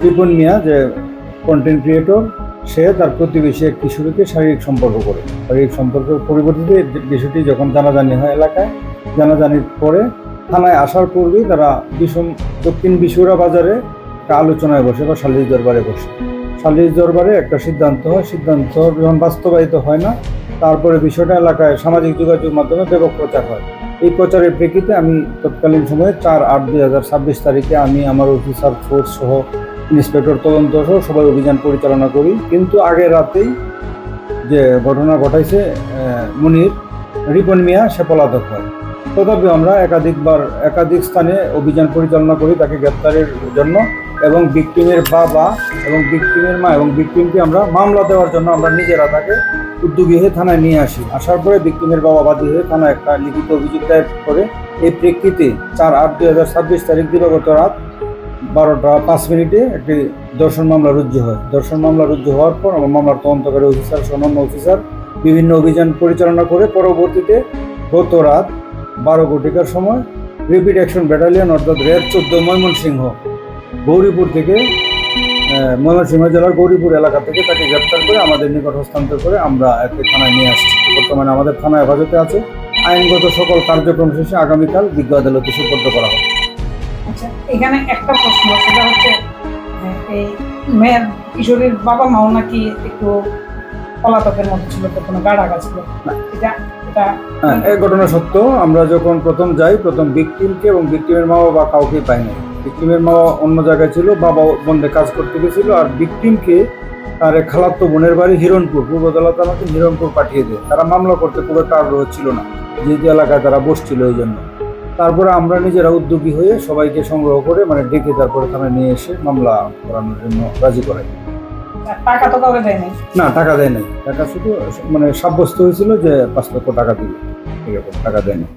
রিপন মিয়া যে content creator, সে তার প্রতিবেশী এক কিশোরীকে শারীরিক সম্পর্ক করে। শারীরিক সম্পর্কের পরিবর্তিতে বিষয়টি যখন জানাজানি হয় এলাকায়, জানাজানির পরে থানায় আসার পূর্বেই তারা দক্ষিণ বিশুরা বাজারে একটা আলোচনায় বসে বা সালিশ দরবারে বসে। সালিশ দরবারে একটা সিদ্ধান্ত হয়, সিদ্ধান্ত যখন বাস্তবায়িত হয় না, তারপরে বিষয়টা এলাকায় সামাজিক যোগাযোগ মাধ্যমে ব্যাপক প্রচার হয়। এই প্রচারের প্রেক্ষিতে আমি তৎকালীন সময়ে 4/8/2026 তারিখে আমি আমার অফিসার ফোর্স সহ ইন্সপেক্টর তদন্ত সহ সবাই অভিযান পরিচালনা করি। কিন্তু আগের রাতেই যে ঘটনা ঘটাইছে মুনির রিপন মিয়া, সে পলাতক হয়। তথাপিও আমরা একাধিক স্থানে অভিযান পরিচালনা করি তাকে গ্রেপ্তারের জন্য, এবং ভিকটিমের বাবা এবং ভিকটিমের মা এবং ভিকটিমকে আমরা মামলা দেওয়ার জন্য আমরা নিজেরা তাকে উদ্যোগী হয়ে থানায় নিয়ে আসি। আসার পরে ভিকটিমের বাবা বাদী হয়ে থানায় একটা লিখিত অভিযোগ দায়ের করে। এই প্রেক্ষিতে 4/8/2026 তারিখ দিবাগত রাত 12টা 5 মিনিটে একটি ধর্ষণ মামলা রুজু হয়। ধর্ষণ মামলা রুজু হওয়ার পর আমার মামলার তদন্তকারী অফিসার অন্যান্য অফিসার বিভিন্ন অভিযান পরিচালনা করে পরবর্তীতে গত রাত 12 ঘটিকার সময় রিপিট অ্যাকশন ব্যাটালিয়ন অর্থাৎ রেড 14 ময়মনসিংহ গৌরীপুর থেকে ময়মনসিংহ জেলার গৌরীপুর এলাকা থেকে তাকে গ্রেপ্তার করে আমাদের নিকট হস্তান্তর করে আমরা একে থানায় নিয়ে আসছি। বর্তমানে আমাদের থানায় হেফাজতে আছে। আইনগত সকল কার্যক্রম শেষে আগামীকাল বিজ্ঞ আদালতে সুপর্দ করা হবে। আচ্ছা, এখানে একটা প্রশ্ন, সেটা হচ্ছে এই মেয়ের কিশোরীর বাবা মাও নাকি একটু পলাতকের মতো ছিল, তো কোনো গাড়াগা ছিল, এটা এটা হ্যাঁ, এই ঘটনা সত্য। আমরা যখন প্রথম যাই, প্রথম ভিকটিমকে এবং ভিকটিমের মা বাবা কাউকেই পাই নাই। ভিকটিমের মা অন্য জায়গায় ছিল, বাবা বন্ধে কাজ করতে গেছিল, আর ভিকটিমকে তার এক খালাতো বোনের বাড়ি হিরণপুর, পূর্ব আদালত আমাকে হিরণপুর পাঠিয়ে দেয়। তারা মামলা করতে খুব একটা আগ্রহ ছিল না, যেহেতু এলাকায় তারা বসছিল এই জন্য। তারপরে আমরা নিজেরা উদ্যোগী হয়ে সবাইকে সংগ্রহ করে ডেকে তারপরে থানায় নিয়ে এসে মামলা করানোর জন্য রাজি করাই। টাকা তো কাউকে দেয় নাই? না, টাকা দেয় নাই। টাকা শুধু সাব্যস্ত হয়েছিল যে 5 লক্ষ টাকা দিবে, ঠিক আছে, টাকা দেয় নাই।